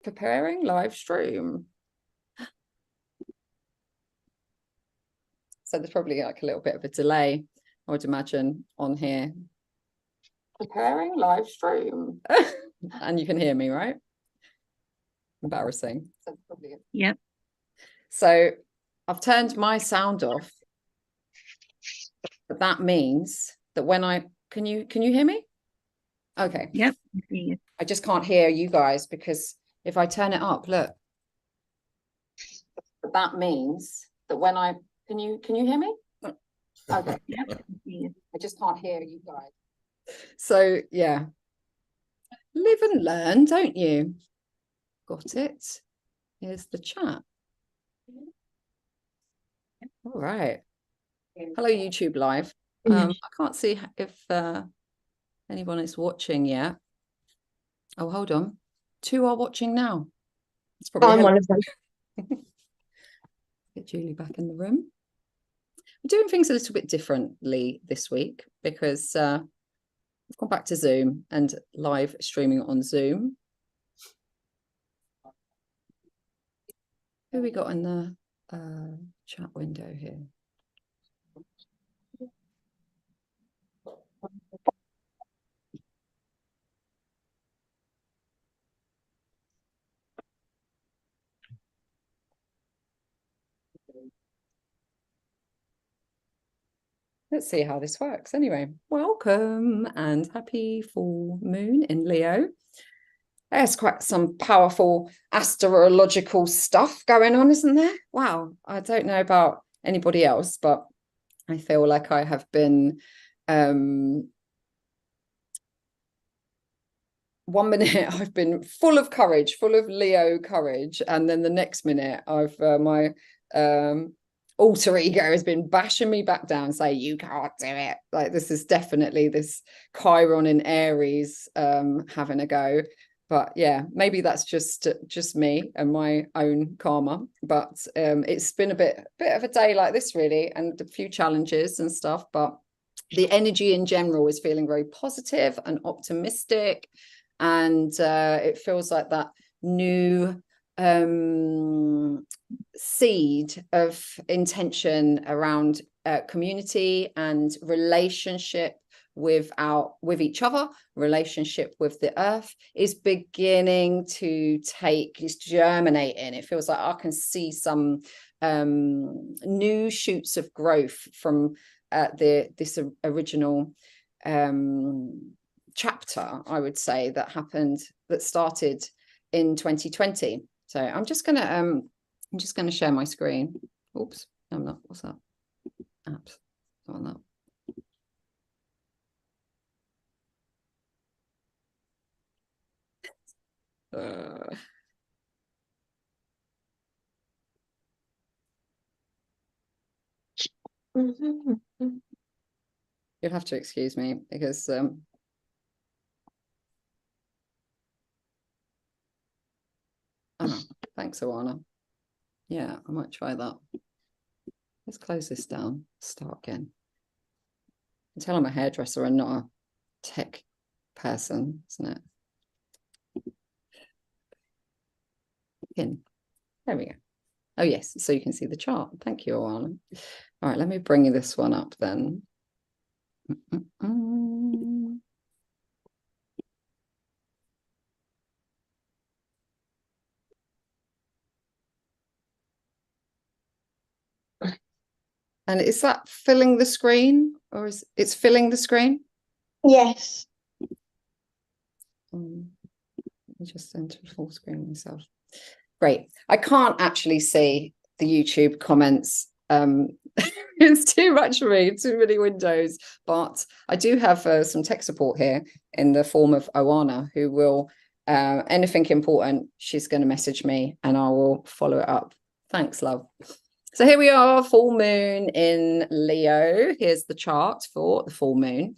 Preparing live stream. So there's probably like a little bit of a delay, I would imagine, on here. Preparing live stream. And you can hear me, right? Embarrassing. So probably... Yep. So I've turned my sound off. But that means that when can you hear me? Okay. Yep. I just can't hear you guys because if I turn it up, look. But that means that when can you hear me? Okay. Yep. I just can't hear you guys. So yeah. Live and learn, don't you? Got it. Here's the chat. All right. Hello, YouTube Live. I can't see if anyone is watching yet. Oh, hold on. 2 are watching now. It's probably I'm one of them. Get Julie back in the room. We're doing things a little bit differently this week because we've gone back to Zoom and live streaming on Zoom. Who we got in the chat window here? Let's see how this works. Anyway, welcome and happy full moon in Leo. There's quite some powerful astrological stuff going on, isn't there? Wow. I don't know about anybody else, but I feel like I have been 1 minute I've been full of courage, full of Leo courage, and then the next minute I've my alter ego has been bashing me back down, saying you can't do it. Like this is definitely this Chiron in Aries having a go. But yeah, maybe that's just me and my own karma. But it's been a bit of a day like this, really, and a few challenges and stuff. But the energy in general is feeling very positive and optimistic, and it feels like that new seed of intention around community and relationship with each other, relationship with the earth is beginning to is germinating. It feels like I can see some new shoots of growth from this original chapter, I would say, that started in 2020. So I'm just gonna share my screen. Oops, I'm not. What's that? Apps. On that. You'll have to excuse me because oh, thanks, Oana. Yeah, I might try that. Let's close this down. Start again. I can tell I'm a hairdresser and not a tech person, isn't it? Pin. There we go. Oh yes, so you can see the chart. Thank you, Oana. All right, let me bring this one up then. And is that filling the screen, or is it's filling the screen? Yes. Let me just enter full screen myself. Great. I can't actually see the YouTube comments. It's too much for me, too many windows. But I do have some tech support here in the form of Oana, who will, anything important, she's going to message me and I will follow it up. Thanks, love. So here we are, full moon in Leo. Here's the chart for the full moon.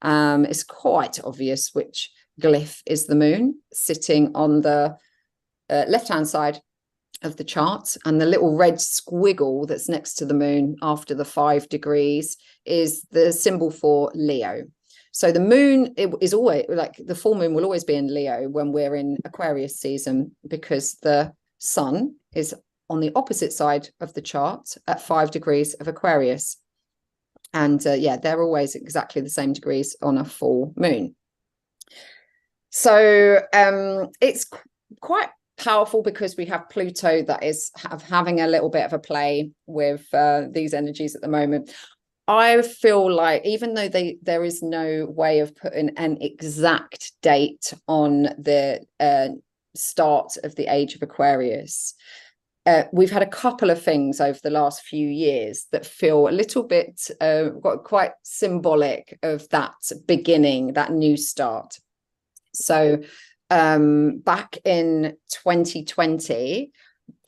It's quite obvious which glyph is the moon, sitting on the left-hand side of the chart, and the little red squiggle that's next to the moon after the 5 degrees is the symbol for Leo. So the moon is always like the full moon will always be in Leo when we're in Aquarius season, because the sun is on the opposite side of the chart at 5 degrees of Aquarius. And yeah, they're always exactly the same degrees on a full moon. So it's quite powerful because we have Pluto that is having a little bit of a play with these energies at the moment. I feel like even though there is no way of putting an exact date on the start of the age of Aquarius, we've had a couple of things over the last few years that feel a little bit quite symbolic of that beginning, that new start. So back in 2020,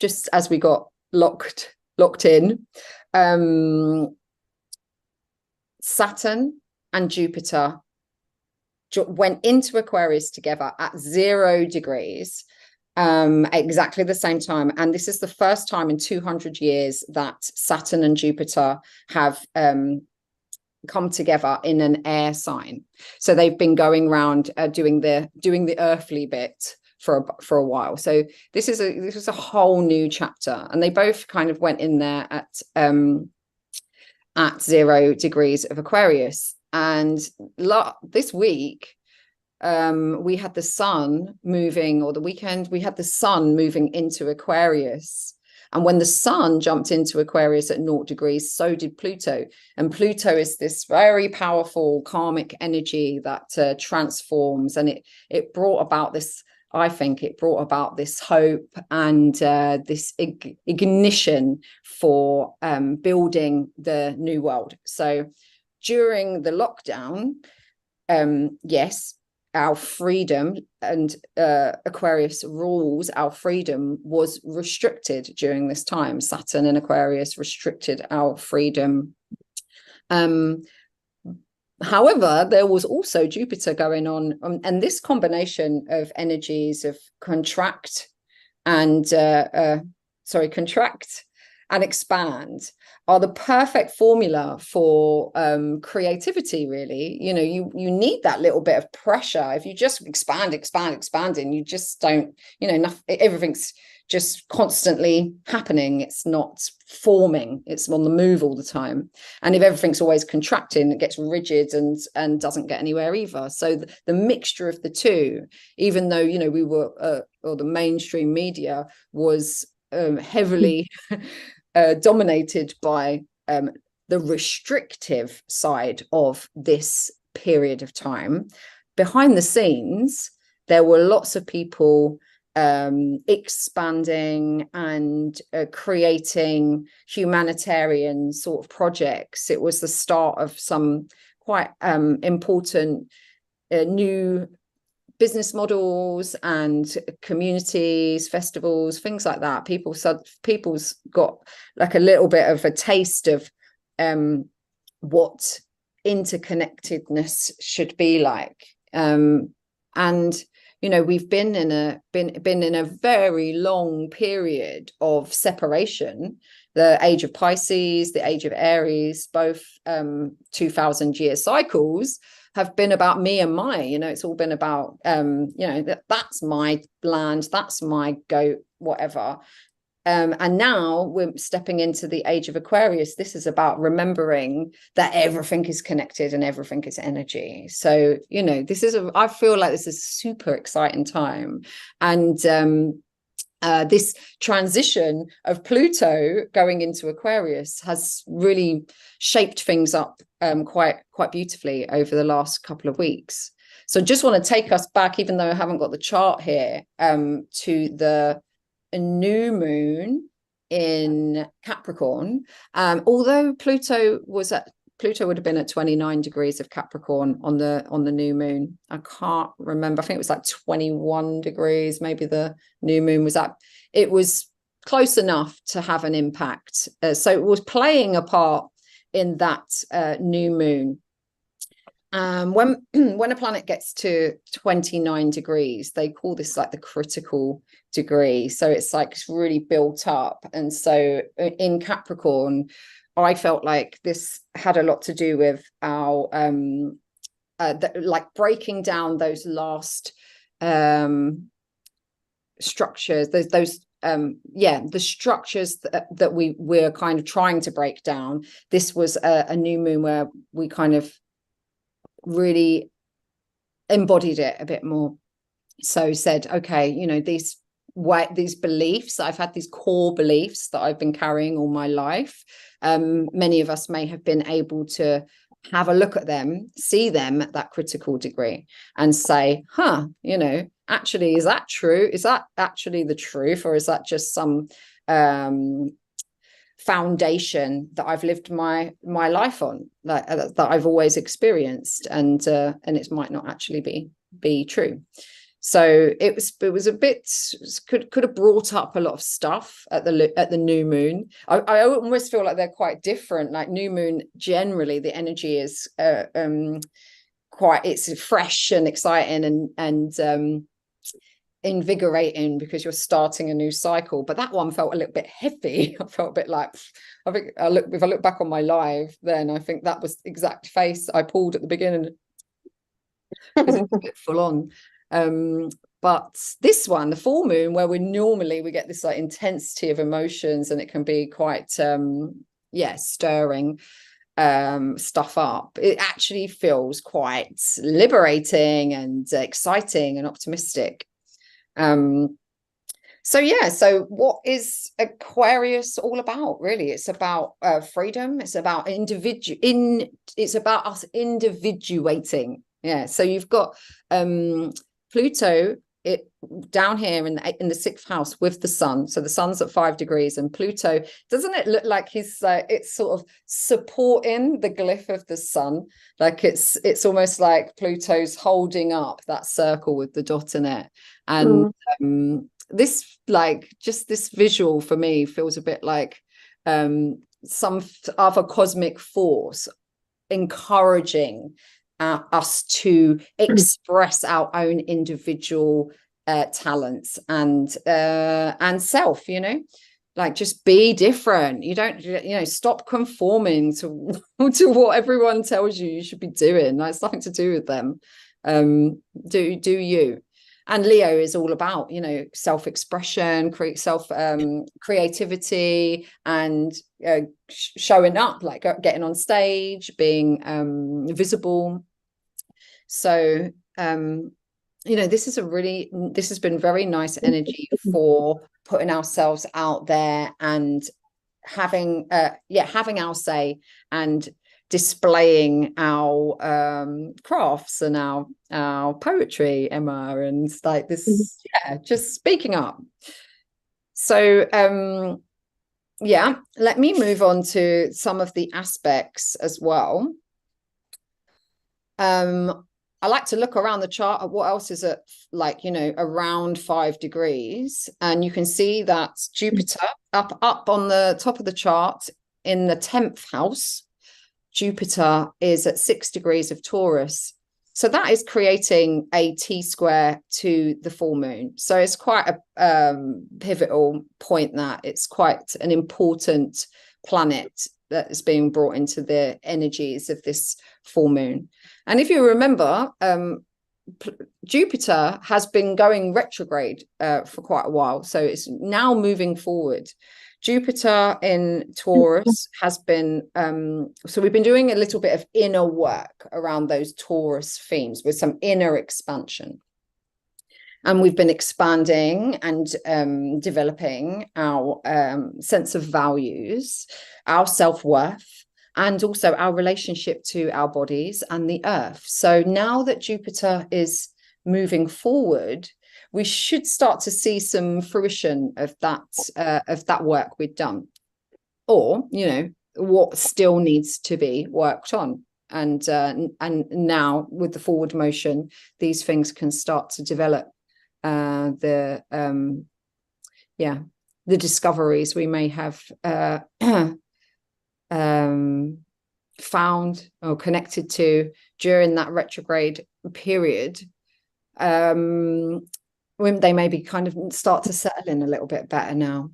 just as we got locked in, Saturn and Jupiter went into Aquarius together at 0 degrees, exactly the same time. And this is the first time in 200 years that Saturn and Jupiter have come together in an air sign. So they've been going around doing the earthly bit for a while. So this was a whole new chapter, and they both kind of went in there at 0 degrees of Aquarius. And this week we had the sun moving, or the weekend we had the sun moving into Aquarius. And when the sun jumped into Aquarius at 0 degrees, so did Pluto. And Pluto is this very powerful karmic energy that transforms. And it brought about this, I think it brought about this hope and this ignition for building the new world. So during the lockdown, yes, our freedom and Aquarius rules, our freedom was restricted during this time. Saturn and Aquarius restricted our freedom. However, there was also Jupiter going on, and this combination of energies of contract and expand are the perfect formula for creativity, really. You know, you need that little bit of pressure. If you just expanding, you just don't, everything's just constantly happening. It's not forming, it's on the move all the time. And if everything's always contracting, it gets rigid and doesn't get anywhere either. So the mixture of the two, even though, we were, or the mainstream media was heavily dominated by the restrictive side of this period of time, behind the scenes, there were lots of people expanding and creating humanitarian sort of projects. It was the start of some quite important new business models and communities, festivals, things like that. People's got like a little bit of a taste of what interconnectedness should be like. And we've been in a very long period of separation. The age of Pisces, the age of Aries, both 2,000-year cycles have been about me and my, it's all been about, that's my land, that's my goat, whatever. And now we're stepping into the age of Aquarius. This is about remembering that everything is connected and everything is energy. So, I feel like this is a super exciting time. And this transition of Pluto going into Aquarius has really shaped things up quite beautifully over the last couple of weeks. So just want to take us back, even though I haven't got the chart here, to the new moon in Capricorn. Although Pluto would have been at 29 degrees of Capricorn on the new moon. I can't remember. I think it was like 21 degrees. Maybe the new moon was at. It was close enough to have an impact. So it was playing a part in that new moon. When a planet gets to 29 degrees, they call this like the critical degree. So it's like it's really built up. And so in Capricorn, I felt like this had a lot to do with our like breaking down those last structures, the structures that we're kind of trying to break down. This was a new moon where we kind of really embodied it a bit more. So said, okay, you know, these beliefs, I've had these core beliefs that I've been carrying all my life. Many of us may have been able to have a look at them, see them at that critical degree and say, you know, actually, is that true? Is that actually the truth? Or is that just some foundation that I've lived my life on, that I've always experienced, and it might not actually be true. So it was a bit, could have brought up a lot of stuff at the new moon. I almost feel like they're quite different. Like new moon, generally the energy is quite, it's fresh and exciting and invigorating because you're starting a new cycle. But that one felt a little bit heavy. I felt a bit like, if I look back on my live, then I think that was the exact face I pulled at the beginning because it's a bit full on. But this one, the full moon, where we get this like intensity of emotions, and it can be quite stirring stuff up. It actually feels quite liberating and exciting and optimistic. So what is Aquarius all about, really? It's about freedom. It's about it's about us individuating. Yeah. So you've got Pluto down here in the 6th house with the sun. So the sun's at 5 degrees, and Pluto, doesn't it look like he's it's sort of supporting the glyph of the sun? Like it's almost like Pluto's holding up that circle with the dot in it. And this, like, just this visual for me feels a bit like some other cosmic force encouraging us to express our own individual talents and self, you know, like just be different. You don't, you know, stop conforming to what everyone tells you should be doing. Like, it's nothing to do with them. Do you. And Leo is all about, you know, self-expression, creativity, and showing up, like getting on stage, being visible. So, you know, this has been very nice energy for putting ourselves out there and having our say and displaying our crafts and our poetry, Emma, and like this, just speaking up. So let me move on to some of the aspects as well. I like to look around the chart at what else is at, like, you know, around 5 degrees, and you can see that Jupiter up on the top of the chart in the 10th house. Jupiter is at 6 degrees of Taurus. So that is creating a T-square to the full moon. So it's quite a pivotal point, that it's quite an important planet that is being brought into the energies of this full moon. And if you remember, Jupiter has been going retrograde for quite a while. So it's now moving forward. Jupiter in Taurus has been, so we've been doing a little bit of inner work around those Taurus themes with some inner expansion. And we've been expanding and developing our sense of values, our self-worth, and also our relationship to our bodies and the earth. So now that Jupiter is moving forward, we should start to see some fruition of that work we've done, or, you know, what still needs to be worked on. And now with the forward motion, these things can start to develop. The discoveries we may have found or connected to during that retrograde period, when they maybe kind of start to settle in a little bit better now.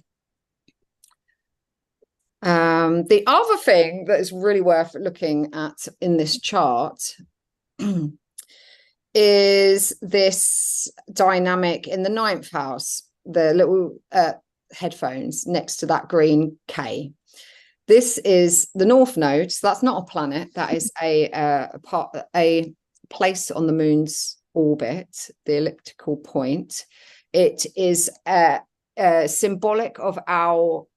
The other thing that is really worth looking at in this chart is this dynamic in the 9th house, the little headphones next to that green K. This is the North Node. So that's not a planet. That is a place on the moon's orbit, the elliptical point. It is symbolic of our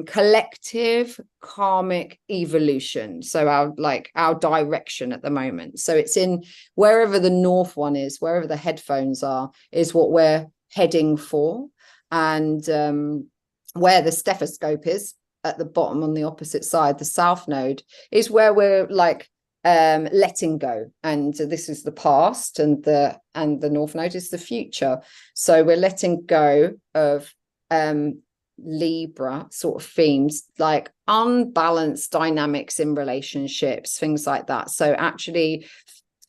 collective karmic evolution, so our direction at the moment. So it's in wherever the north one is, wherever the headphones are, is what we're heading for. And where the stethoscope is at the bottom on the opposite side, the south node, is where we're like letting go, and this is the past, and the north node is the future. So we're letting go of Libra sort of themes, like unbalanced dynamics in relationships, things like that. So actually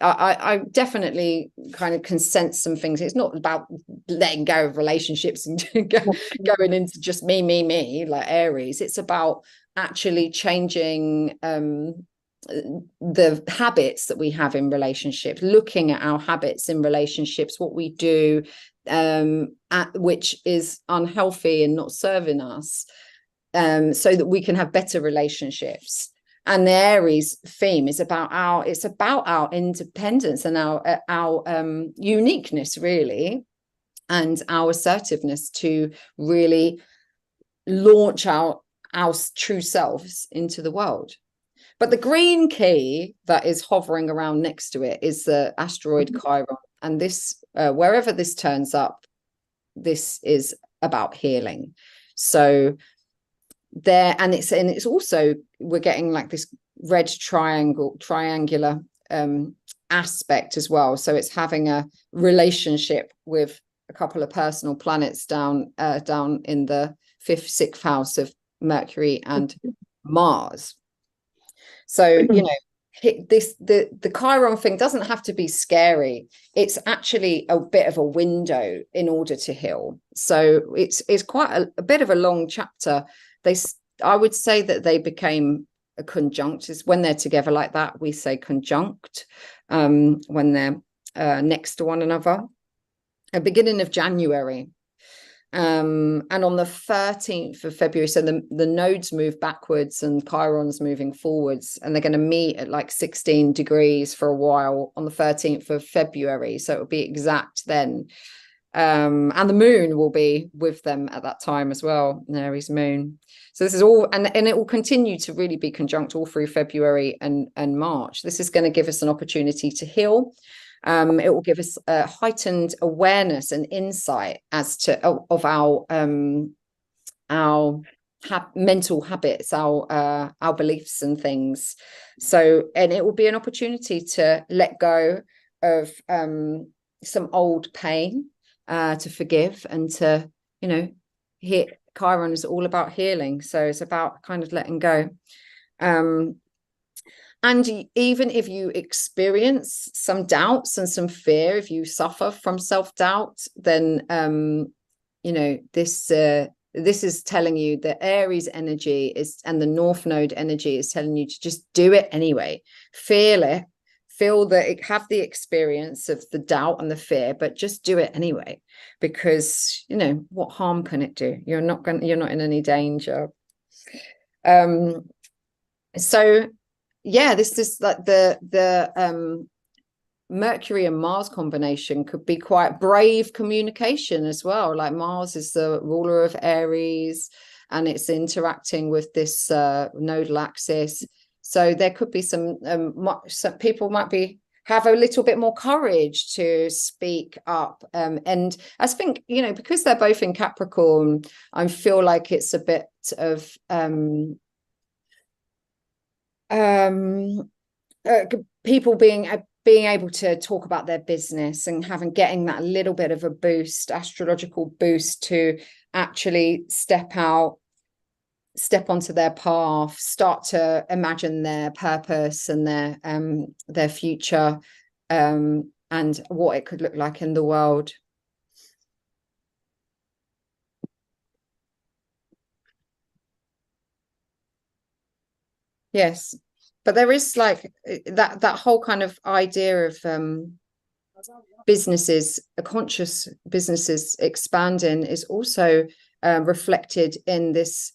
I definitely kind of can sense some things. It's not about letting go of relationships and going into just me like Aries. It's about actually changing the habits that we have in relationships, looking at our habits in relationships, what we do which is unhealthy and not serving us, so that we can have better relationships. And the Aries theme is about our independence and our uniqueness, really, and our assertiveness to really launch our true selves into the world. But the green key that is hovering around next to it is the asteroid Chiron. And this, wherever this turns up, this is about healing. So there, and it's also, we're getting like this red triangular aspect as well. So it's having a relationship with a couple of personal planets down in the 5th, 6th house of Mercury and Mars. So, you know, the Chiron thing doesn't have to be scary. It's actually a bit of a window in order to heal. So it's quite a bit of a long chapter. I would say that they became a conjunct. Is when they're together like that, we say conjunct, when they're next to one another, at beginning of January. And on the 13th of February, so the nodes move backwards and Chiron's moving forwards, and they're going to meet at like 16 degrees for a while on the 13th of February. So it'll be exact then. And the moon will be with them at that time as well, Aries moon. So this is all, and it will continue to really be conjunct all through February and March. This is going to give us an opportunity to heal. It will give us a heightened awareness and insight as to of our mental habits, our beliefs and things. So, and it will be an opportunity to let go of some old pain, to forgive, and to, you know, Chiron is all about healing. So it's about kind of letting go. And even if you experience some doubts and some fear, if you suffer from self-doubt, then, you know, this is telling you that Aries energy is, and the North Node energy is telling you to just do it anyway. Feel it, have the experience of the doubt and the fear, but just do it anyway, because, you know, what harm can it do? You're not in any danger. So yeah, this is like the Mercury and Mars combination could be quite brave communication as well. Like Mars is the ruler of Aries, and it's interacting with this nodal axis. So there could be some people might have a little bit more courage to speak up. And I think, you know, because they're both in Capricorn, I feel like it's a bit of people being able to talk about their business and getting that little bit of a boost, astrological boost, to actually step onto their path, start to imagine their purpose and their future, and what it could look like in the world. Yes, but there is like that whole kind of idea of businesses, conscious businesses expanding is also reflected in this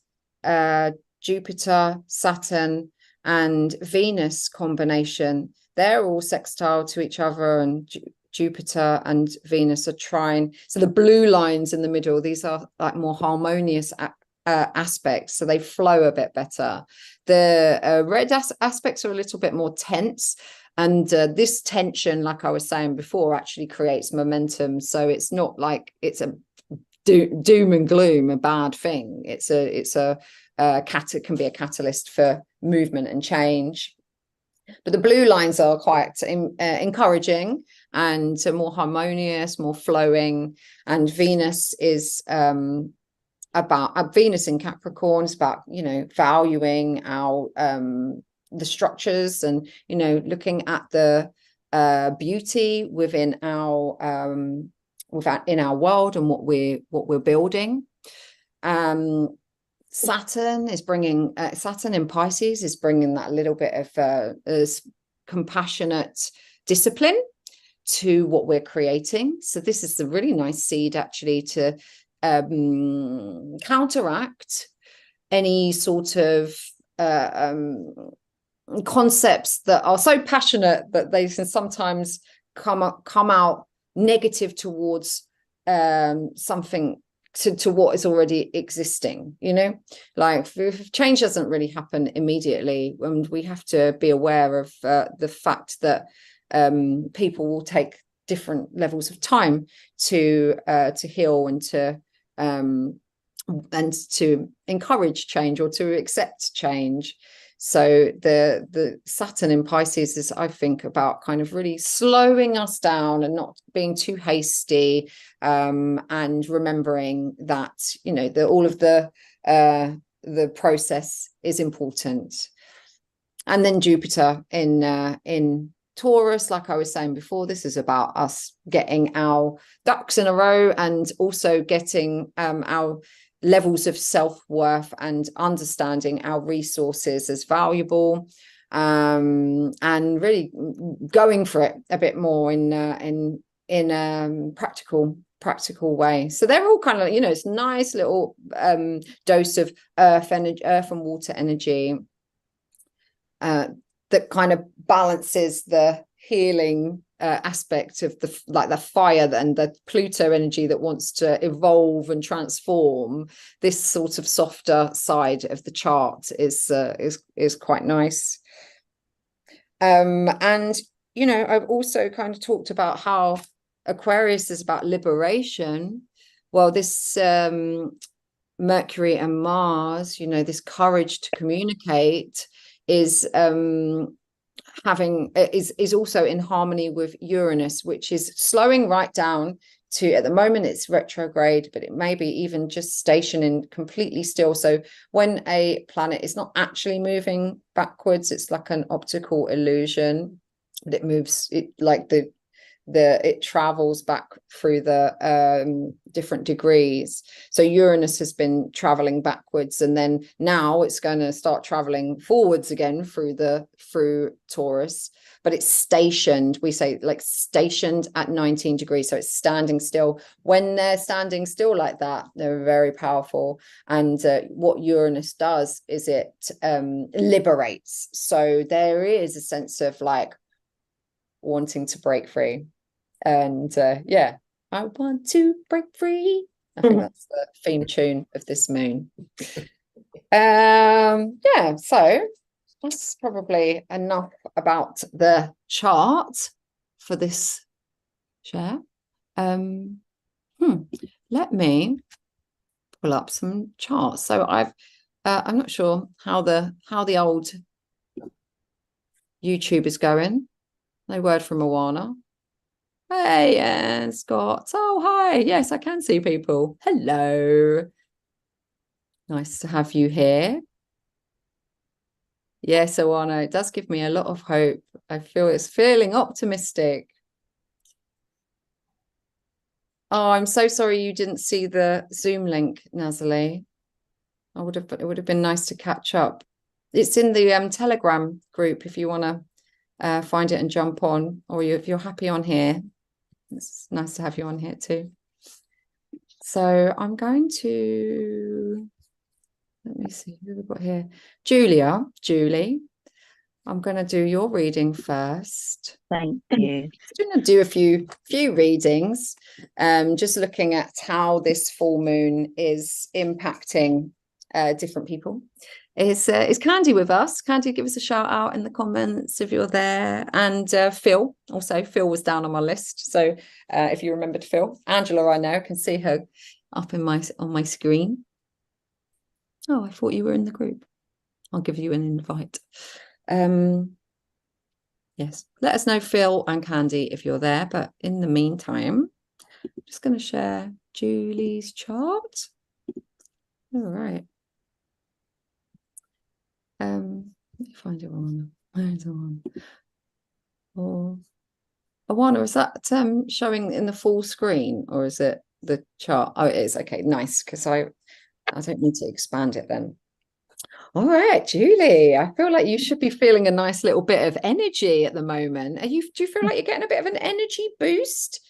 Jupiter, Saturn, and Venus combination. They're all sextile to each other, and Jupiter and Venus are trine. So the blue lines in the middle, these are like more harmonious aspects, so they flow a bit better. The red aspects are a little bit more tense, and this tension, like I was saying before, actually creates momentum. So it's not like it's a doom and gloom, a bad thing. It can be a catalyst for movement and change. But the blue lines are quite encouraging and more harmonious, more flowing. And Venus is about Venus in Capricorn is about, you know, valuing our the structures and, you know, looking at the beauty within our in our world and what we're building. Saturn is bringing Saturn in Pisces is bringing that little bit of compassionate discipline to what we're creating. So this is the really nice seed actually to counteract any sort of concepts that are so passionate that they can sometimes come out negative towards something to what is already existing, you know, like if change doesn't really happen immediately, and we have to be aware of the fact that people will take different levels of time to heal and to encourage change or to accept change. So the Saturn in Pisces is, I think, about kind of really slowing us down and not being too hasty, and remembering that, you know, all of the process is important. And then Jupiter in Taurus, like I was saying before, this is about us getting our ducks in a row and also getting our levels of self-worth and understanding our resources as valuable, and really going for it a bit more in practical way. So they're all kind of, you know, it's nice little dose of earth and water energy that kind of balances the healing aspect of the fire and the Pluto energy that wants to evolve and transform. This sort of softer side of the chart is quite nice. And, you know, I've also kind of talked about how Aquarius is about liberation. Well, this Mercury and Mars, you know, this courage to communicate is also in harmony with Uranus, which is slowing right down to, at the moment it's retrograde, but it may be even just stationing completely still. So when a planet is not actually moving backwards, it's like an optical illusion, but it moves, it like it travels back through the different degrees. So Uranus has been traveling backwards, and then now it's going to start traveling forwards again through Taurus, but it's stationed, we say, like stationed at 19 degrees. So it's standing still. When they're standing still like that, they're very powerful. And what Uranus does is it liberates. So there is a sense of like wanting to break free. And yeah, I want to break free. I think that's the theme tune of this moon. Yeah, so that's probably enough about the chart for this share. Let me pull up some charts. So I'm not sure how the old YouTube is going. No word from Moana. Hey, and Scott. Oh, hi. Yes, I can see people. Hello. Nice to have you here. Yes, Oana, it does give me a lot of hope. I feel it's feeling optimistic. Oh, I'm so sorry you didn't see the Zoom link, Nazali. It would have been nice to catch up. It's in the Telegram group if you want to find it and jump on, or if you're happy on here. It's nice to have you on here too. So I'm going to, let me see who we've got here. Julie, I'm going to do your reading first. Thank you. I'm going to do a few readings, just looking at how this full moon is impacting different people. Is Candy with us? Candy, give us a shout out in the comments if you're there. And Phil, also Phil was down on my list. So if you remembered Phil, Angela, I know, can see her up on my screen. Oh, I thought you were in the group. I'll give you an invite. Yes, let us know, Phil and Candy, if you're there. But in the meantime, I'm just going to share Julie's chart. All right. Let me find it one. Where's the one? Oh, Awana, is that showing in the full screen, or is it the chart? Oh, it is. Okay, nice, because I don't need to expand it then. All right, Julie, I feel like you should be feeling a nice little bit of energy at the moment. Do you feel like you're getting a bit of an energy boost?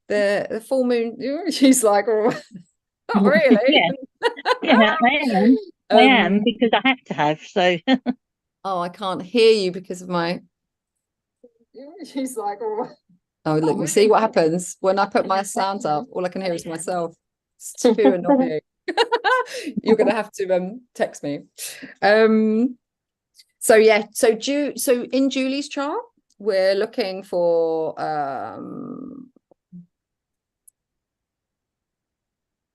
The full moon, she's like, oh, not really. Yeah, I am because I have to have. So oh, I can't hear you because of my. She's like, oh, look, you see what happens when I put my sounds up? All I can hear is myself. It's too annoying. You're gonna have to text me. So yeah, so in Julie's chart, we're looking for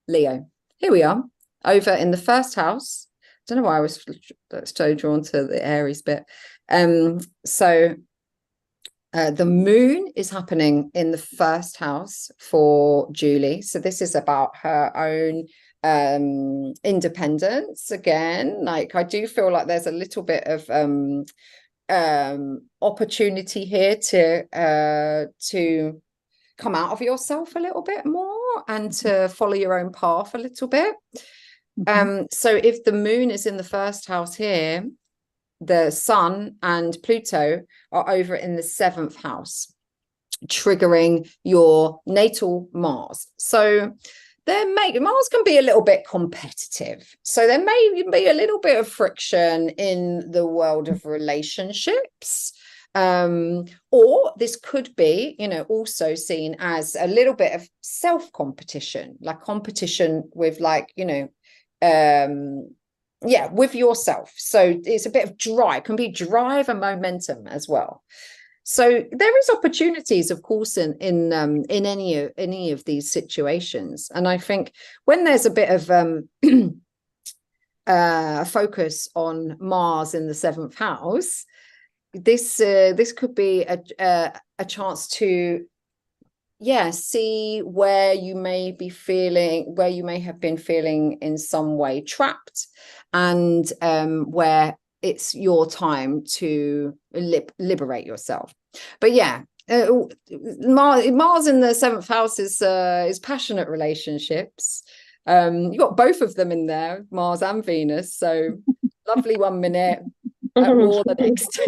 Leo. Here we are, over in the first house. I don't know why I was so drawn to the Aries bit. So the moon is happening in the first house for Julie. So this is about her own independence again. Like, I do feel like there's a little bit of opportunity here to come out of yourself a little bit more and to follow your own path a little bit. So if the moon is in the first house here, the sun and Pluto are over in the 7th house, triggering your natal Mars. So Mars can be a little bit competitive. So there may be a little bit of friction in the world of relationships. Or this could be, also seen as a little bit of self-competition, like competition with with yourself. So it's a bit of drive, can be drive and momentum as well. So there is opportunities, of course, in any of these situations. And I think when there's a bit of focus on Mars in the 7th house, this could be a chance to see where you may have been feeling in some way trapped, and where it's your time to liberate yourself. But Mars in the 7th house is passionate relationships. You got both of them in there, Mars and Venus. So lovely 1 minute, at war the next.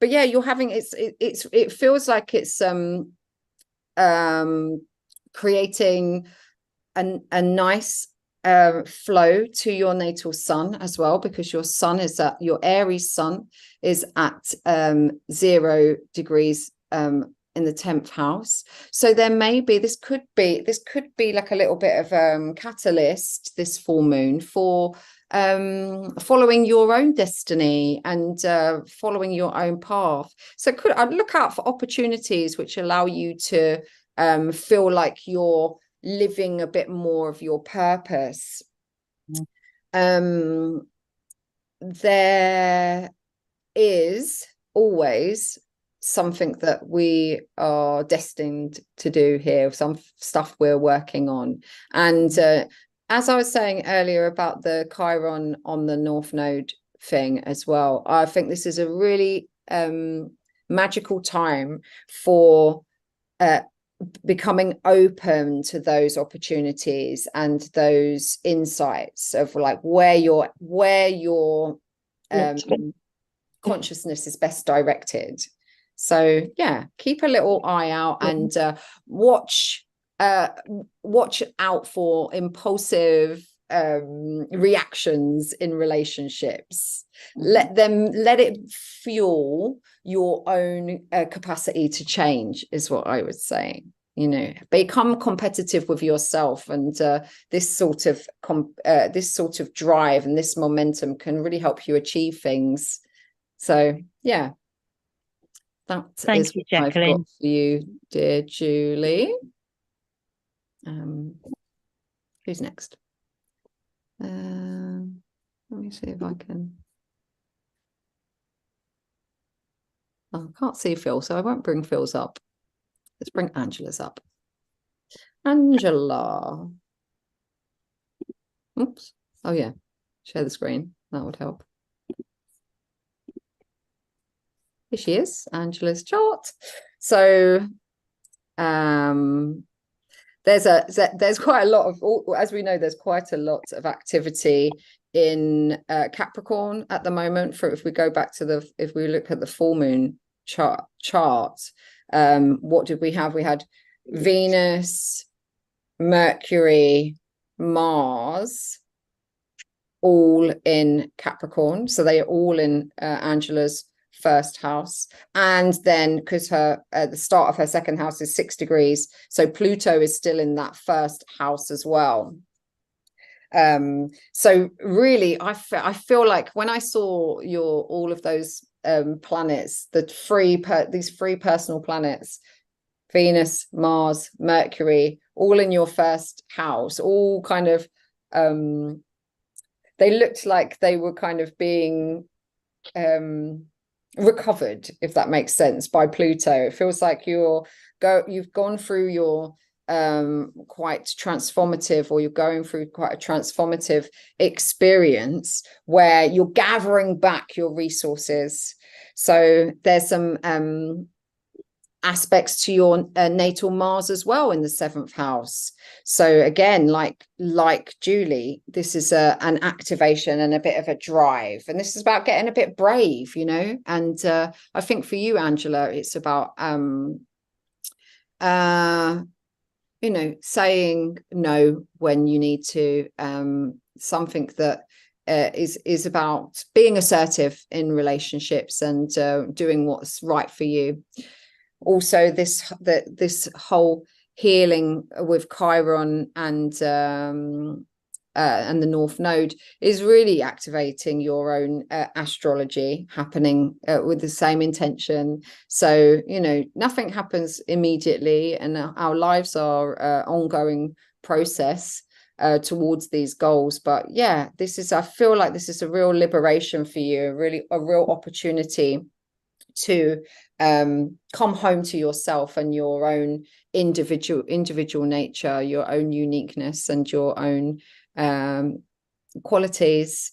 But yeah, you're having it feels like it's creating a nice flow to your natal sun as well, because your Aries sun is at 0 degrees in the 10th house. So there may be this could be like a little bit of catalyst, this full moon, for following your own destiny and following your own path. So I'd look out for opportunities which allow you to feel like you're living a bit more of your purpose. There is always something that we are destined to do here, some stuff we're working on. And as I was saying earlier about the Chiron on the North Node thing as well, I think this is a really magical time for becoming open to those opportunities and those insights of like where your consciousness is best directed. So yeah, keep a little eye out and watch out for impulsive reactions in relationships. Let it fuel your own capacity to change, is what I would say. You know, become competitive with yourself, and this sort of drive and this momentum can really help you achieve things. So yeah, Thank you, what I've got Jacqueline. for you, dear Julie. Who's next? Let me see if I can. Oh, I can't see Phil, so I won't bring Phil's up. Let's bring Angela's up. Angela. Oops. Oh yeah. Share the screen. That would help. Here she is, Angela's chart. So there's quite a lot of, as we know, there's quite a lot of activity in Capricorn at the moment. If we go back to if we look at the full moon chart, what did we have? We had Venus, Mercury, Mars, all in Capricorn. So they are all in Angela's first house, and then because her the start of her second house is 6 degrees, so Pluto is still in that first house as well. So really I feel like when I saw all of those planets, these three personal planets, Venus, Mars, Mercury, all in your first house, all kind of they looked like they were kind of being recovered, if that makes sense, by Pluto. It feels like you've gone through your quite transformative, or you're going through quite a transformative experience where you're gathering back your resources. So there's some aspects to your natal Mars as well in the 7th house. So again, like Julie, this is an activation and a bit of a drive, and this is about getting a bit brave, you know. And I think for you, Angela, it's about you know, saying no when you need to, something that is about being assertive in relationships and doing what's right for you. Also, this whole healing with Chiron and the North Node is really activating your own astrology, happening with the same intention. So, you know, nothing happens immediately, and our lives are ongoing process towards these goals. But yeah, I feel like this is a real liberation for you, a real opportunity to come home to yourself and your own individual nature, your own uniqueness and your own qualities.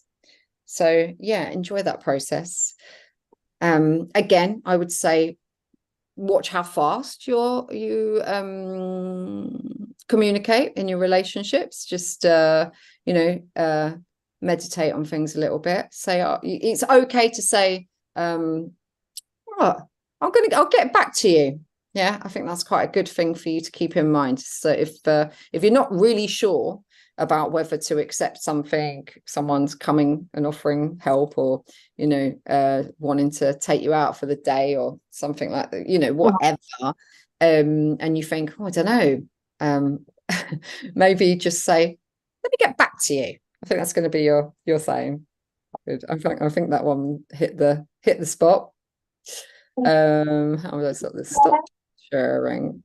So yeah, enjoy that process. Again, I would say watch how fast you communicate in your relationships. Just you know, meditate on things a little bit. Say it's okay to say I'll get back to you. Yeah, I think that's quite a good thing for you to keep in mind. So if you're not really sure about whether to accept something, someone's coming and offering help, or you know, wanting to take you out for the day or something like that, you know, whatever, and you think, oh, I don't know, maybe just say, let me get back to you. I think that's going to be your saying. Good. I think that one hit the spot. How would I stop sharing?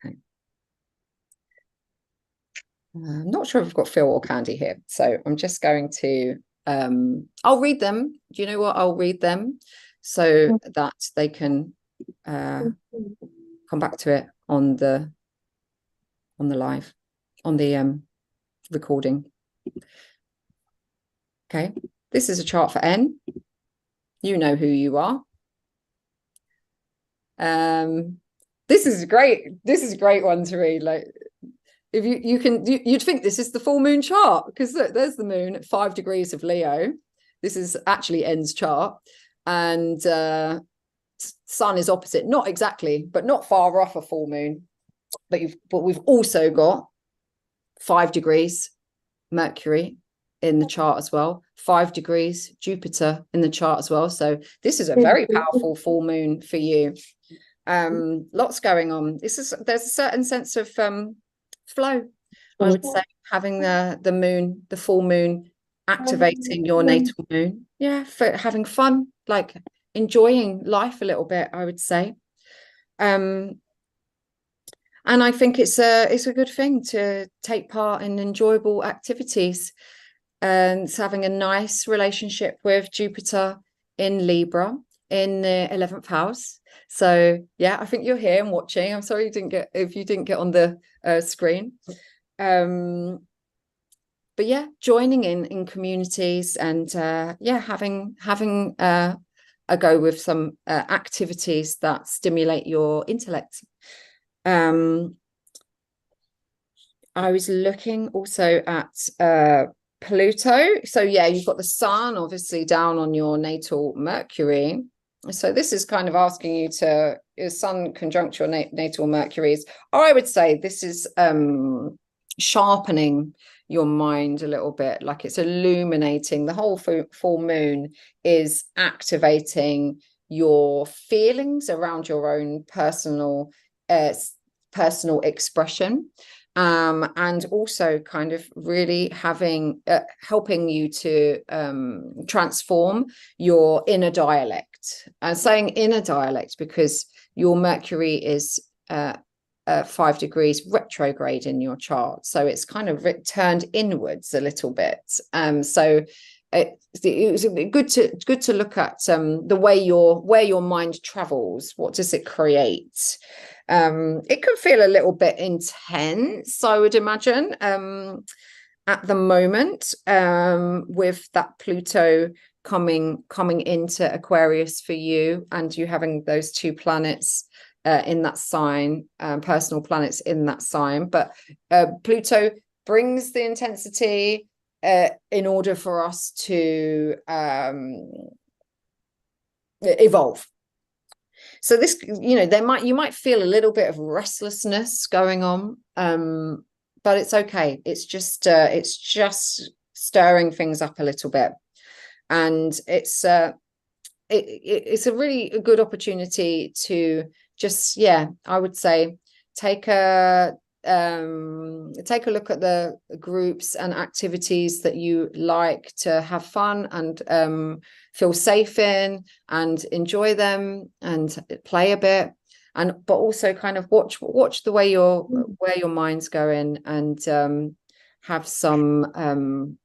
Okay. I'm not sure if I've got Phil or Candy here, so I'm just going to I'll read them. Do you know what? I'll read them so that they can come back to it on the live, on the recording. Okay, this is a chart for N. You know who you are. This is great. This is a great one to read. Like, if you'd think this is the full moon chart, because look, there's the moon at 5 degrees of Leo. This is actually N's chart, and sun is opposite, not exactly, but not far off a full moon. But we've also got 5 degrees Mercury in the chart as well, 5 degrees Jupiter in the chart as well. So this is a very powerful full moon for you. Lots going on. There's a certain sense of flow, I would say, having the full moon activating your natal moon. Yeah, for having fun, like enjoying life a little bit, I would say. And I think it's a good thing to take part in enjoyable activities, and it's having a nice relationship with Jupiter in Libra in the 11th house. So yeah, I think you're here and watching. I'm sorry if you didn't get on the screen. But yeah, joining in communities, and yeah, having a go with some activities that stimulate your intellect. I was looking also at Pluto. So yeah, you've got the sun obviously down on your natal Mercury. So this is kind of asking you to, is sun conjunct your natal Mercury's, or I would say this is sharpening your mind a little bit, like it's illuminating. The whole full moon is activating your feelings around your own personal expression, and also kind of really helping you to transform your inner dialect. And saying inner dialect because your Mercury is 5 degrees retrograde in your chart, so it's kind of turned inwards a little bit. So it's good to look at the way where your mind travels. What does it create? It can feel a little bit intense, I would imagine, at the moment, with that Pluto coming into Aquarius for you, and you having those 2 planets in that sign, personal planets in that sign. But Pluto brings the intensity in order for us to evolve. So this, you might feel a little bit of restlessness going on, but it's okay. It's just stirring things up a little bit, and it's a really good opportunity to just, I would say, take a look at the groups and activities that you like to have fun and feel safe in, and enjoy them and play a bit, but also kind of watch the way where your mind's going, and have some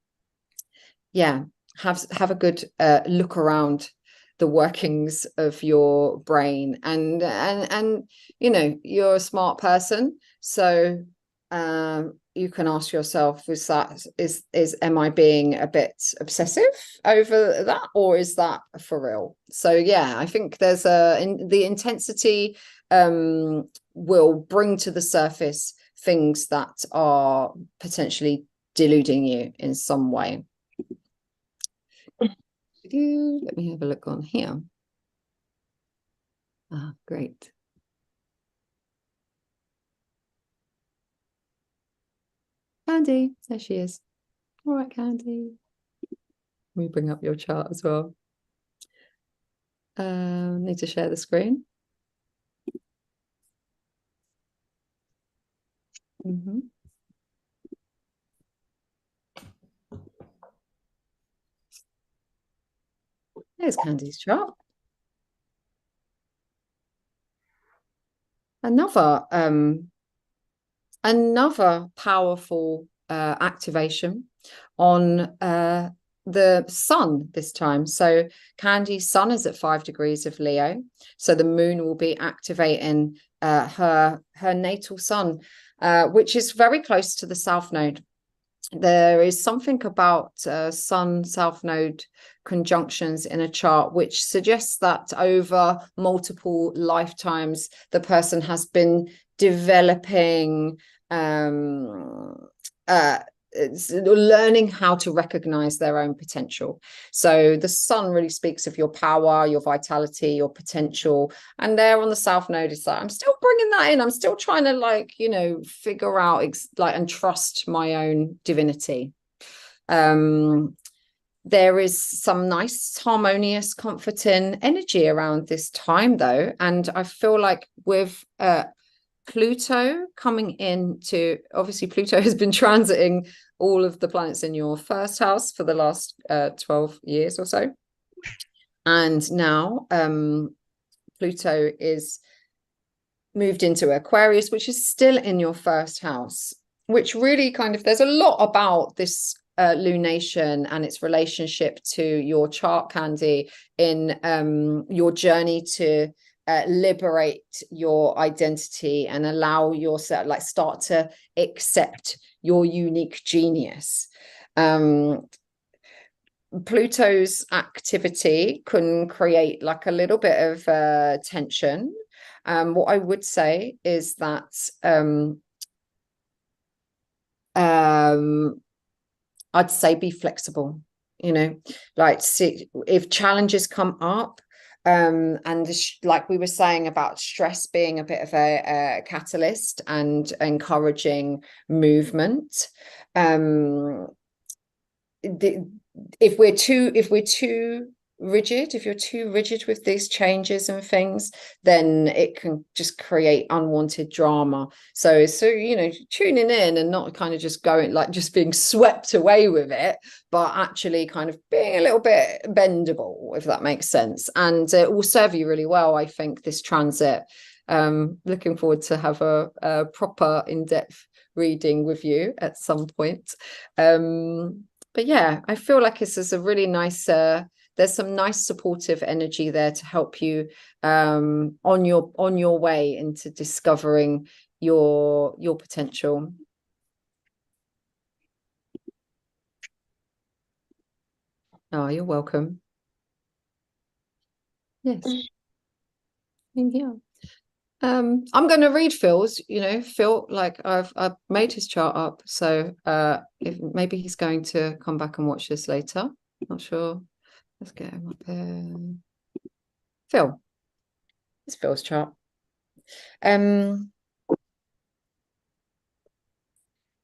have a good look around the workings of your brain, and you're a smart person, so you can ask yourself, am I being a bit obsessive over that, or is that for real? So yeah, I think there's the intensity will bring to the surface things that are potentially deluding you in some way. Let me have a look on here. Great. Candy, there she is. All right, Candy. Let me bring up your chart as well. Need to share the screen. There's Candy's chart. Another powerful activation on the sun this time. So Candy's sun is at 5 degrees of Leo, so the moon will be activating her natal sun, which is very close to the south node. there is something about Sun South Node conjunctions in a chart which suggests that over multiple lifetimes the person has been developing learning how to recognize their own potential. So the sun really speaks of your power, your vitality, your potential, and there on the South Node is like, I'm still bringing that in. I'm still trying to, like, you know, figure out and trust my own divinity. There is some nice harmonious comforting energy around this time though, and I feel like with Pluto coming into, obviously Pluto has been transiting all of the planets in your first house for the last 12 years or so. And now Pluto is moved into Aquarius, which is still in your first house, which really kind of, there's a lot about this lunation and its relationship to your chart, Candy, in your journey to liberate your identity and allow yourself, like, start to accept your unique genius. Pluto's activity can create like a little bit of tension. What I would say is that I'd say be flexible, you know, like, see if challenges come up, and like we were saying about stress being a bit of a catalyst and encouraging movement. If we're too rigid, if you're too rigid with these changes and things, then it can just create unwanted drama. So you know, tuning in and not kind of just going, like, just being swept away with it, but actually kind of being a little bit bendable, if that makes sense. And it will serve you really well, I think, this transit. Looking forward to have a proper in-depth reading with you at some point. But yeah, I feel like this is a really nice there's some nice supportive energy there to help you on your way into discovering your potential. Oh, you're welcome. Yes. Yeah. I'm going to read Phil's. You know, Phil, like, I've made his chart up, so if maybe he's going to come back and watch this later. Not sure. Let's get him up here. Phil. It's Phil's chart.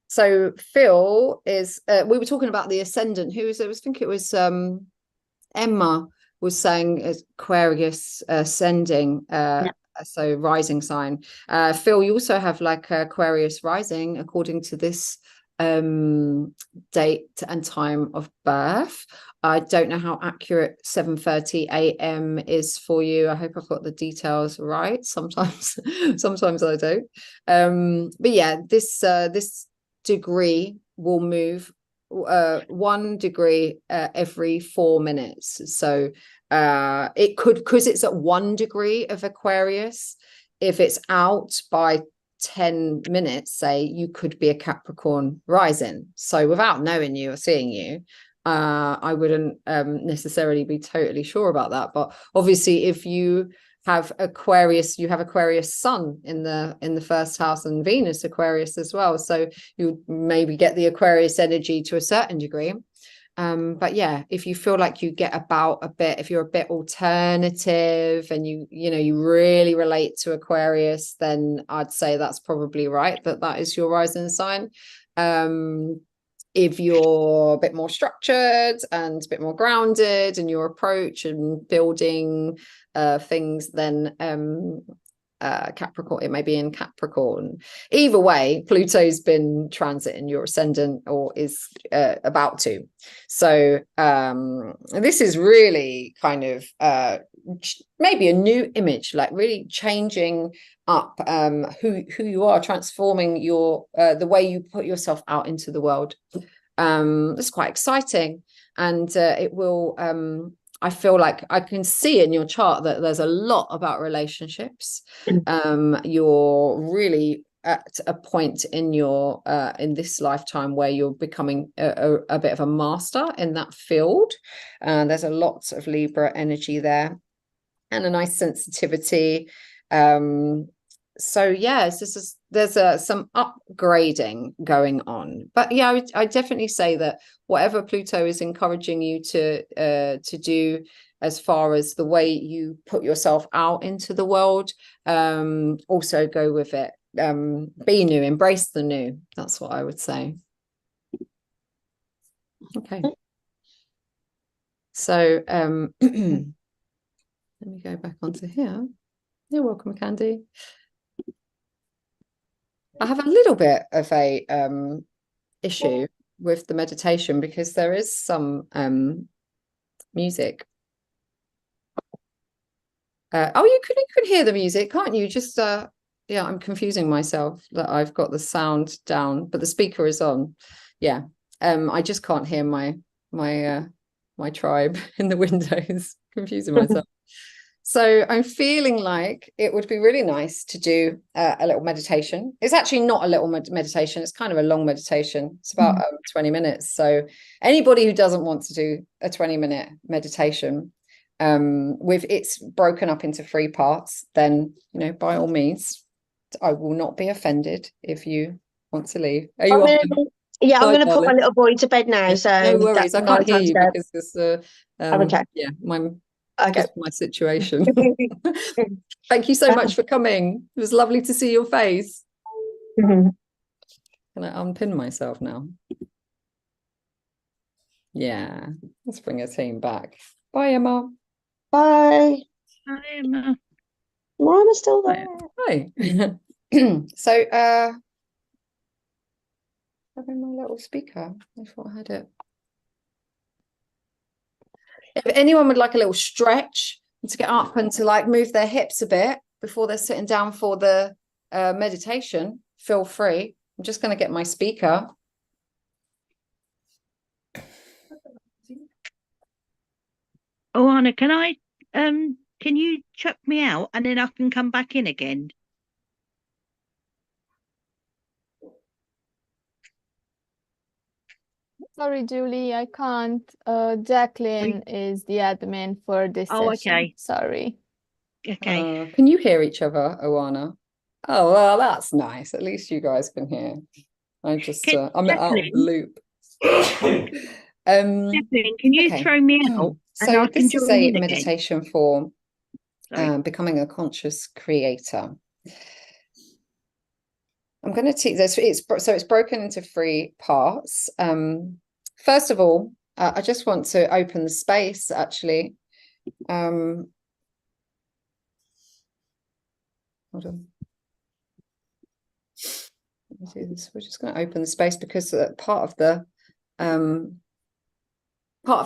So Phil is, we were talking about the ascendant. Who was it? I think it was Emma was saying Aquarius ascending, yeah. So rising sign. Phil, you also have like Aquarius rising according to this date and time of birth. I don't know how accurate 7:30 a.m. is for you. I hope I've got the details right. Sometimes I don't. But yeah, this degree will move 1 degree every 4 minutes. So it could, because it's at 1 degree of Aquarius, if it's out by 10 minutes, say, you could be a Capricorn rising. So without knowing you or seeing you, I wouldn't necessarily be totally sure about that. But obviously, if you have Aquarius, you have Aquarius sun in the first house, and Venus Aquarius as well. So you maybe get the Aquarius energy to a certain degree. But yeah, if you feel like you get about a bit, if you're a bit alternative and you know, you really relate to Aquarius, then I'd say that's probably right, that is your rising sign. If you're a bit more structured and a bit more grounded in your approach and building things, then Capricorn, it may be in Capricorn. Either way, Pluto's been transiting your ascendant, or is about to. So this is really kind of maybe a new image, like really changing up who you are, transforming your the way you put yourself out into the world. It's quite exciting, and it will I feel like I can see in your chart that there's a lot about relationships. You're really at a point in your in this lifetime where you're becoming a bit of a master in that field. There's a lot of Libra energy there, and a nice sensitivity. So yes, there's some upgrading going on. But yeah, I definitely say that whatever Pluto is encouraging you to do, as far as the way you put yourself out into the world, also go with it. Be new, embrace the new. That's what I would say. Okay. So let me go back onto here. You're welcome, Candy. I have a little bit of a issue with the meditation because there is some music. Oh, you can hear the music, can't you? Just yeah, I'm confusing myself that I've got the sound down, but the speaker is on. Yeah. I just can't hear my tribe in the windows, confusing myself. So I'm feeling like it would be really nice to do a little meditation. It's actually not a little meditation. It's kind of a long meditation. It's about 20 minutes. So anybody who doesn't want to do a 20-minute meditation, with it's broken up into 3 parts, then, you know, by all means, I will not be offended if you want to leave. Are you off? Yeah, I'm going to put my little boy to bed now. So no worries. I can't hear you because this okay. Yeah, Okay. just my situation. Thank you so much for coming. It was lovely to see your face. Can I unpin myself now? Yeah, let's bring a team back. Bye, Emma. Bye. Hi, Emma. Why am I still there? Hi. So having my little speaker. I thought I had it. If anyone would like a little stretch to get up and to like move their hips a bit before they're sitting down for the meditation, feel free. I'm just going to get my speaker. Oh, Anna, can you chuck me out and then I can come back in again? Sorry, Julie, I can't. Jacqueline is the admin for this session. Okay. Sorry. Okay. Can you hear each other, Oana? Oh, well, that's nice. At least you guys can hear. I'm just I'm out of the loop. Jacqueline, can you throw me out? So this is a meditation for becoming a conscious creator. I'm going to teach this. It's broken into 3 parts. First of all, I just want to open the space, actually. Hold on. Let me do this. We're just going to open the space because part of the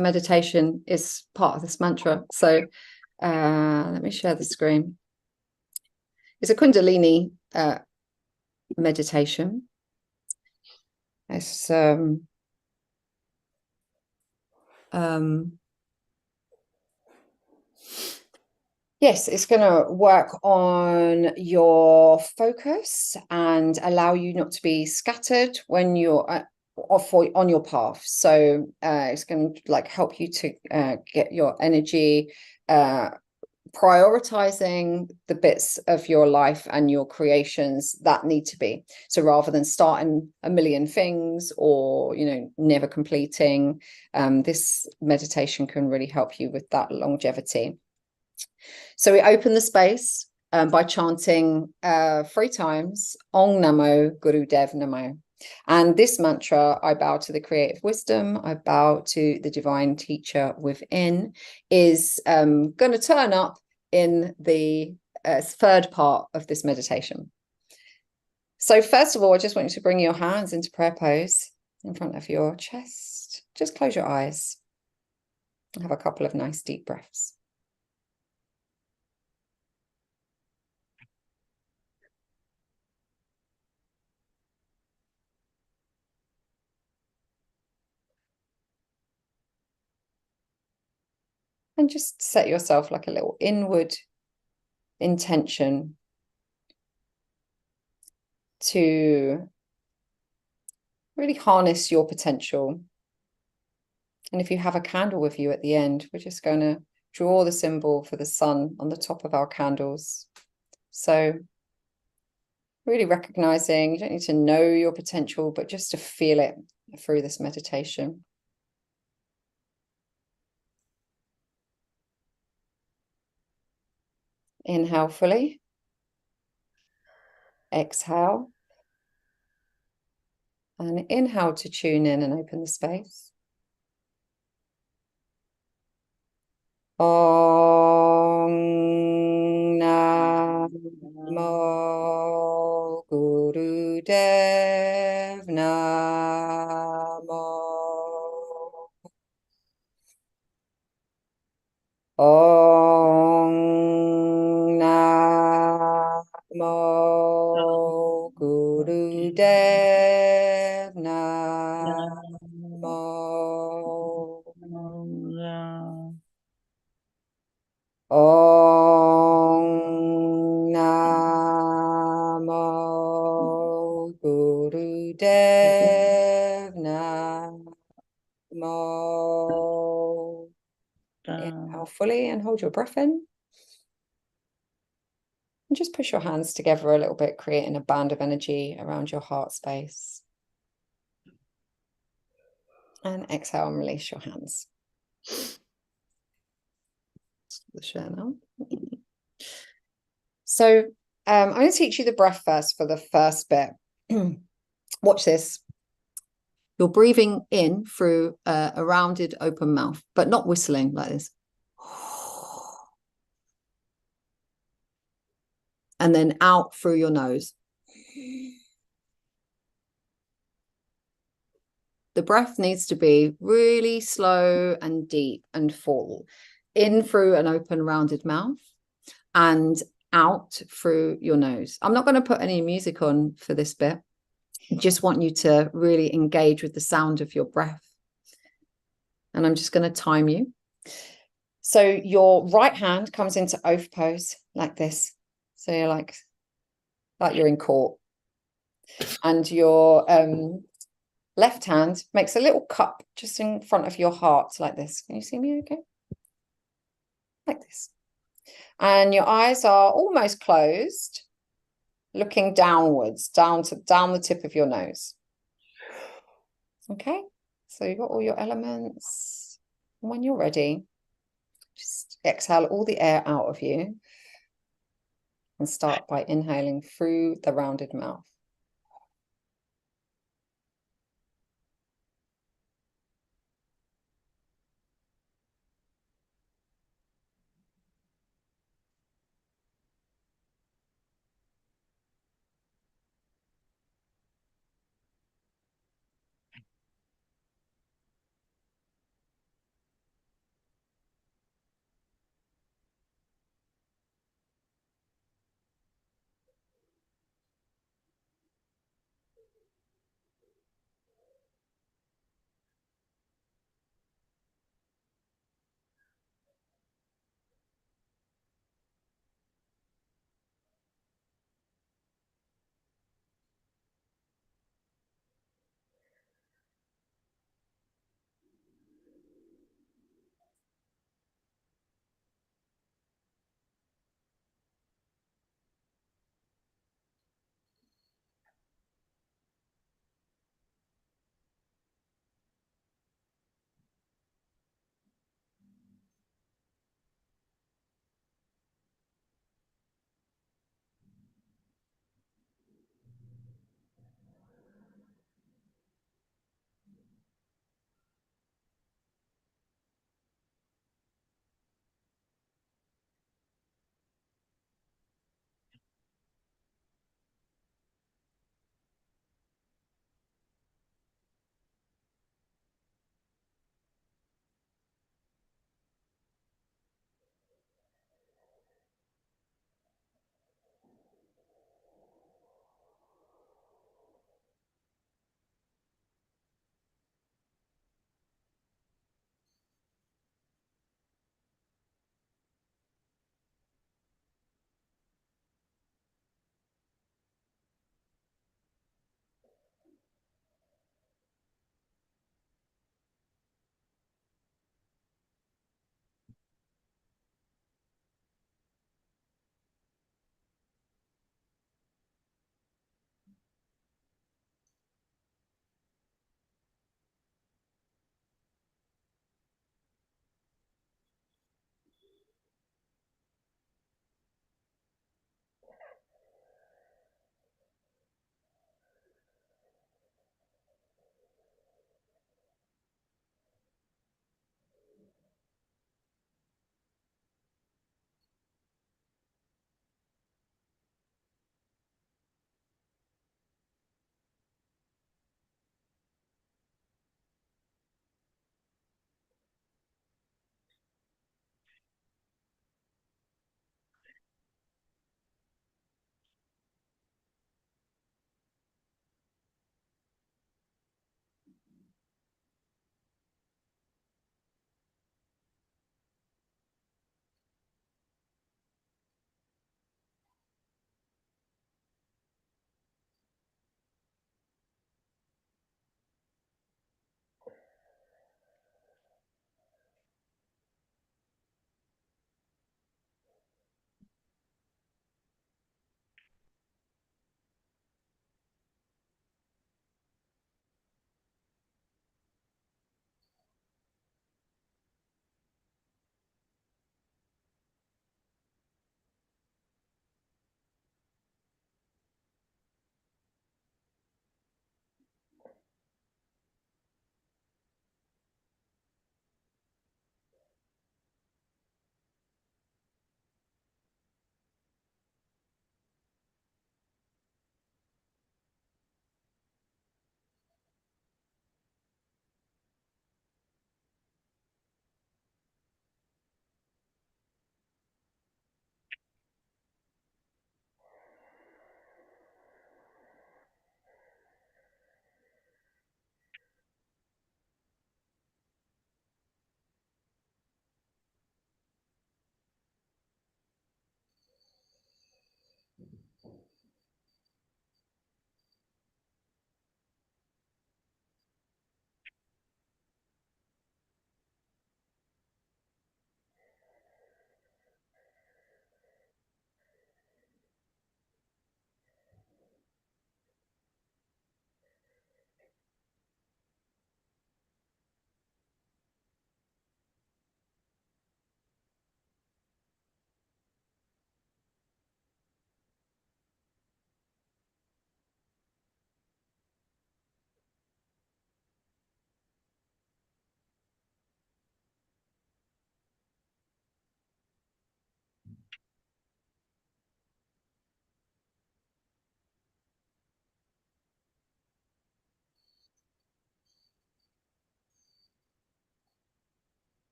meditation is part of this mantra. So let me share the screen. It's a Kundalini meditation. It's yes, it's going to work on your focus and allow you not to be scattered when you're on your path. So it's going to like help you to get your energy, prioritizing the bits of your life and your creations that need to be. So rather than starting a million things or, you know, never completing, this meditation can really help you with that longevity. So we open the space by chanting 3 times Ong Namo Gurudev Namo. And this mantra, I bow to the creative wisdom, I bow to the divine teacher within, is going to turn up in the 3rd part of this meditation. So first of all, I just want you to bring your hands into prayer pose in front of your chest. Just close your eyes and have a couple of nice deep breaths. And just set yourself like a little inward intention to really harness your potential. And if you have a candle with you at the end, we're just going to draw the symbol for the sun on the top of our candles. So really recognizing, you don't need to know your potential, but just to feel it through this meditation. Inhale fully. Exhale. And inhale to tune in and open the space. Om Namo Gurudev Namo. Om Namo Gurudev Namo. Om Namo Gurudev Namo. Inhale fully and hold your breath in. And just push your hands together a little bit, creating a band of energy around your heart space. And exhale and release your hands. The share now. So I'm going to teach you the breath first for the first bit. Watch this. You're breathing in through a rounded open mouth, but not whistling like this. And then out through your nose. The breath needs to be really slow and deep and full. In through an open rounded mouth and out through your nose. I'm not going to put any music on for this bit. I just want you to really engage with the sound of your breath. And I'm just going to time you. So your right hand comes into oath pose like this. So you're like you're in court. And your left hand makes a little cup just in front of your heart like this. Can you see me okay? Like this. And your eyes are almost closed, looking downwards, down the tip of your nose. Okay, so you've got all your elements. When you're ready, just exhale all the air out of you and start by inhaling through the rounded mouth.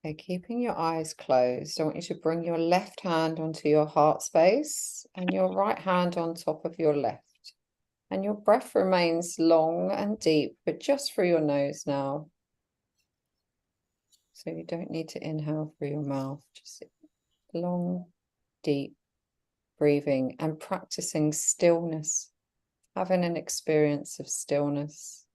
Okay, keeping your eyes closed, I want you to bring your left hand onto your heart space and your right hand on top of your left. And your breath remains long and deep, but just through your nose now. So you don't need to inhale through your mouth, just long, deep breathing and practicing stillness, having an experience of stillness.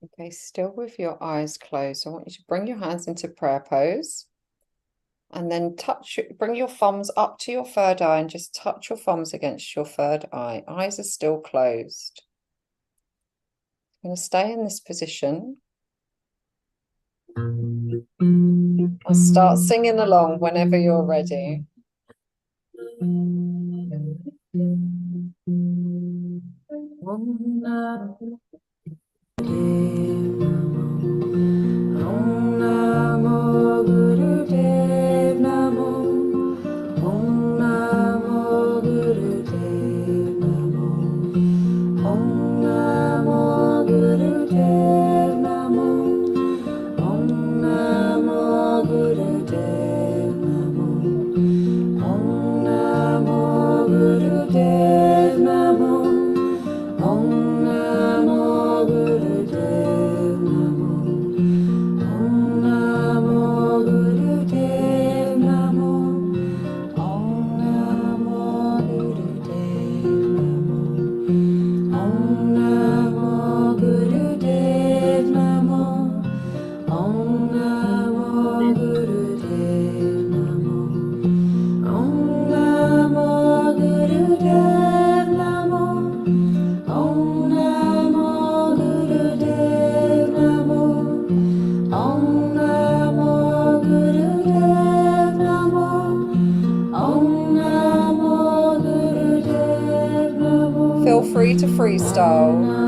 Okay, still with your eyes closed, I want you to bring your hands into prayer pose and then bring your thumbs up to your third eye and just touch your thumbs against your third eye. Eyes are still closed. I'm going to stay in this position. I'll start singing along whenever you're ready. Feel free to freestyle.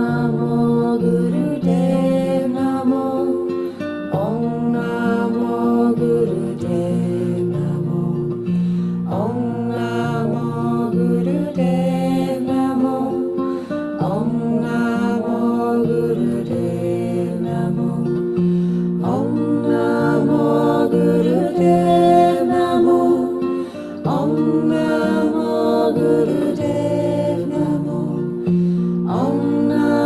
Om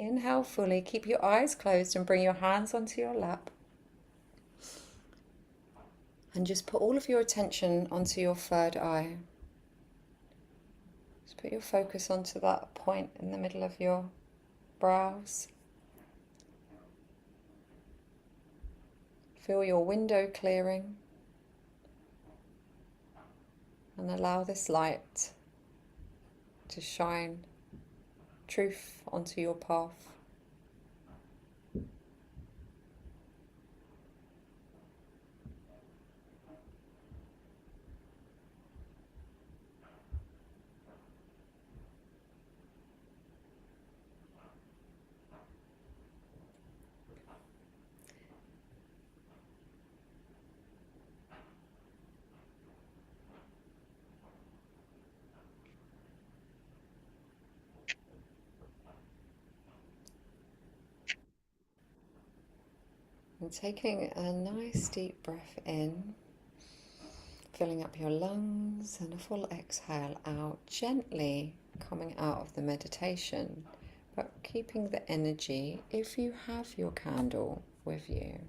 inhale fully. Keep your eyes closed and bring your hands onto your lap. And just put all of your attention onto your third eye. Just put your focus onto that point in the middle of your brows. Feel your window clearing. And allow this light to shine truth onto your path. And taking a nice deep breath in, filling up your lungs, and a full exhale out, gently coming out of the meditation, but keeping the energy, if you have your candle with you.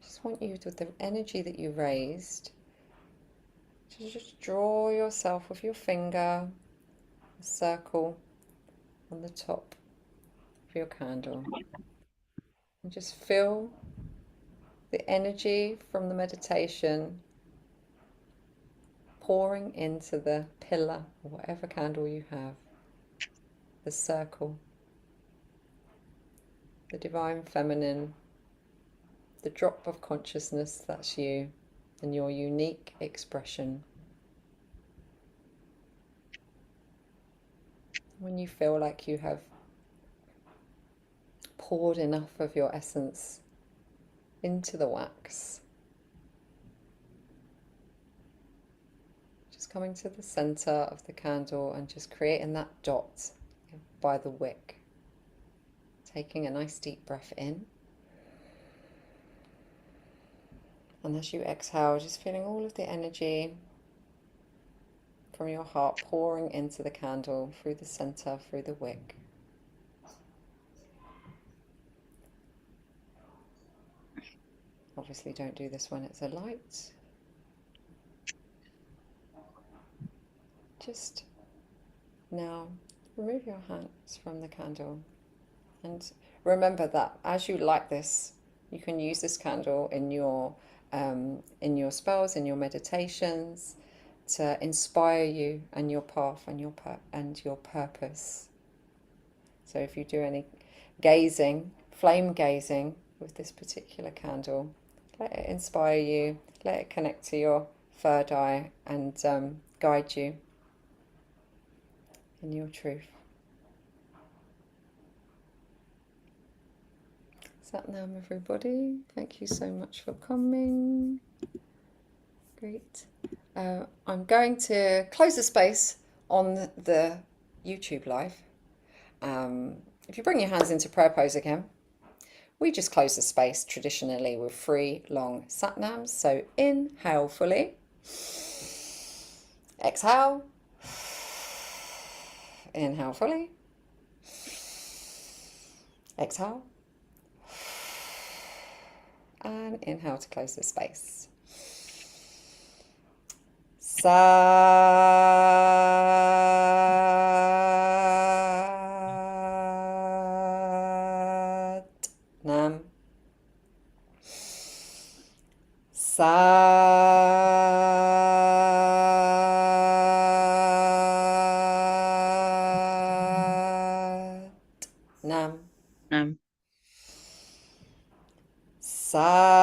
Just want you, with the energy that you raised, to just draw yourself with your finger a circle on the top of your candle. And just feel the energy from the meditation pouring into the pillar, or whatever candle you have, the circle, the divine feminine, the drop of consciousness that's you and your unique expression. When you feel like you have poured enough of your essence into the wax, just coming to the center of the candle and just creating that dot by the wick. Taking a nice deep breath in. And as you exhale, just feeling all of the energy from your heart pouring into the candle, through the center, through the wick. Obviously don't do this when it's a light. Just now remove your hands from the candle, and remember that as you light this, you can use this candle in your spells, in your meditations, to inspire you and your path and your purpose. So if you do any gazing, flame gazing with this particular candle, let it inspire you, let it connect to your third eye and guide you in your truth. Satnam, everybody. Thank you so much for coming. Great. I'm going to close the space on the YouTube live. If you bring your hands into prayer pose again, we just close the space traditionally with 3 long Satnams. So inhale fully. Exhale. Inhale fully. Exhale. And inhale to close the space. Satnam. Satnam. Satnam.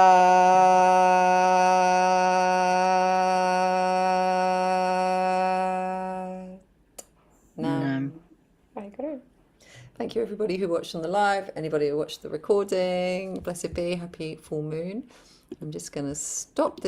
Very good. Thank you everybody who watched on the live, anybody who watched the recording. Blessed be, happy full moon. I'm just going to stop this